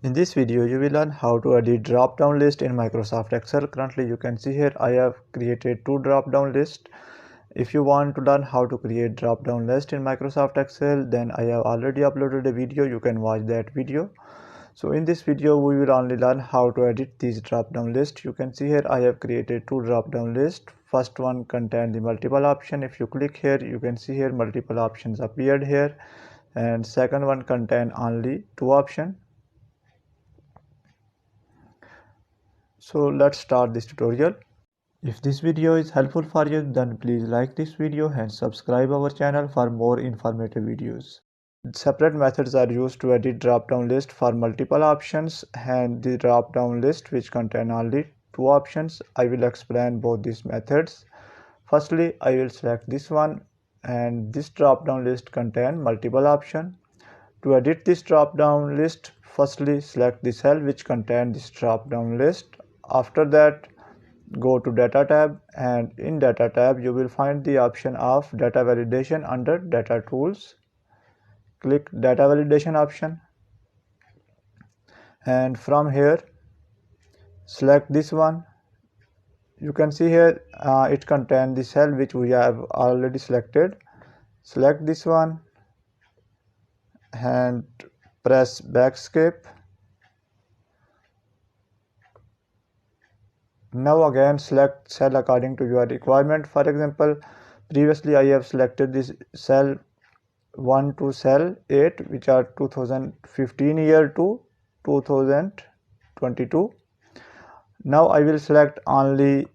In this video, you will learn how to edit drop-down list in Microsoft Excel. Currently, you can see here I have created two drop-down lists. If you want to learn how to create drop-down list in Microsoft Excel, then I have already uploaded a video. You can watch that video. So in this video, we will only learn how to edit these drop-down list. You can see here I have created two drop-down lists. First one contains the multiple option. If you click here, you can see here multiple options appeared here, and second one contain only two options. So let's start this tutorial. If this video is helpful for you, then please like this video and subscribe our channel for more informative videos. Separate methods are used to edit drop-down list for multiple options and the drop-down list which contain only two options. I will explain both these methods. Firstly, I will select this one, and this drop-down list contain multiple options. To edit this drop-down list, firstly select the cell which contain this drop-down list. After that, go to Data tab, and in Data tab you will find the option of Data Validation under Data Tools. Click Data Validation option, and from here select this one. You can see here it contains the cell which we have already selected. Select this one and press backscape. Now again select cell according to your requirement. For example, previously I have selected this cell 1 to cell 8, which are 2015 year to 2022. Now I will select only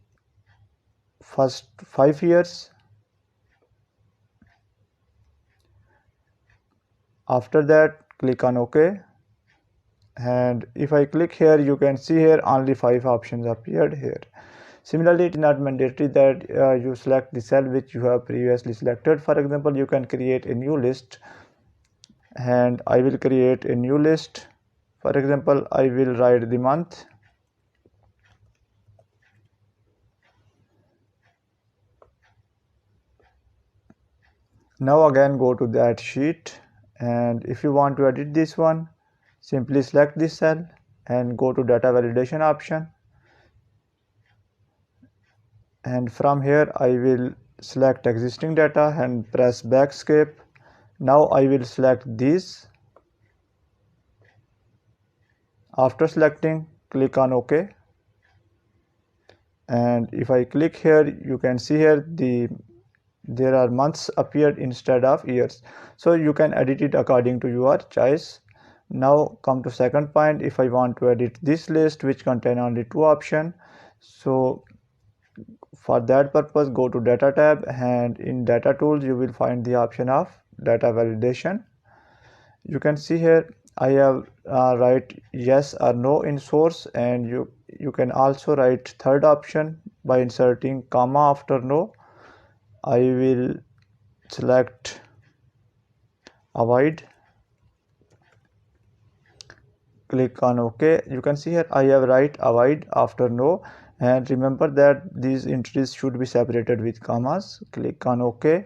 first 5 years. After that, click on OK. And if I click here, you can see here only 5 options appeared here. Similarly, it is not mandatory that you select the cell which you have previously selected. For example, you can create a new list, and I will create a new list. For example, I will write the month. Now again go to that sheet, and if you want to edit this one, simply select this cell and go to Data Validation option, and from here I will select existing data and press backscape. Now I will select these. After selecting, click on OK, and if I click here, you can see here there are months appeared instead of years, so you can edit it according to your choice. Now come to second point. If I want to edit this list which contain only two options, so for that purpose go to Data tab, and in Data Tools you will find the option of Data Validation. You can see here I have write yes or no in source, and you can also write third option by inserting comma after no. I will select avoid. Click on OK. You can see here I have write avoid after no, and remember that these entries should be separated with commas. Click on OK.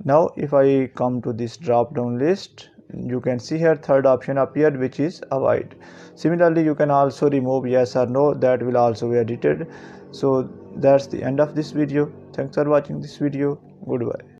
Now if I come to this drop down list, you can see here third option appeared, which is avoid. Similarly, you can also remove yes or no, that will also be edited. So that's the end of this video. Thanks for watching this video. Goodbye.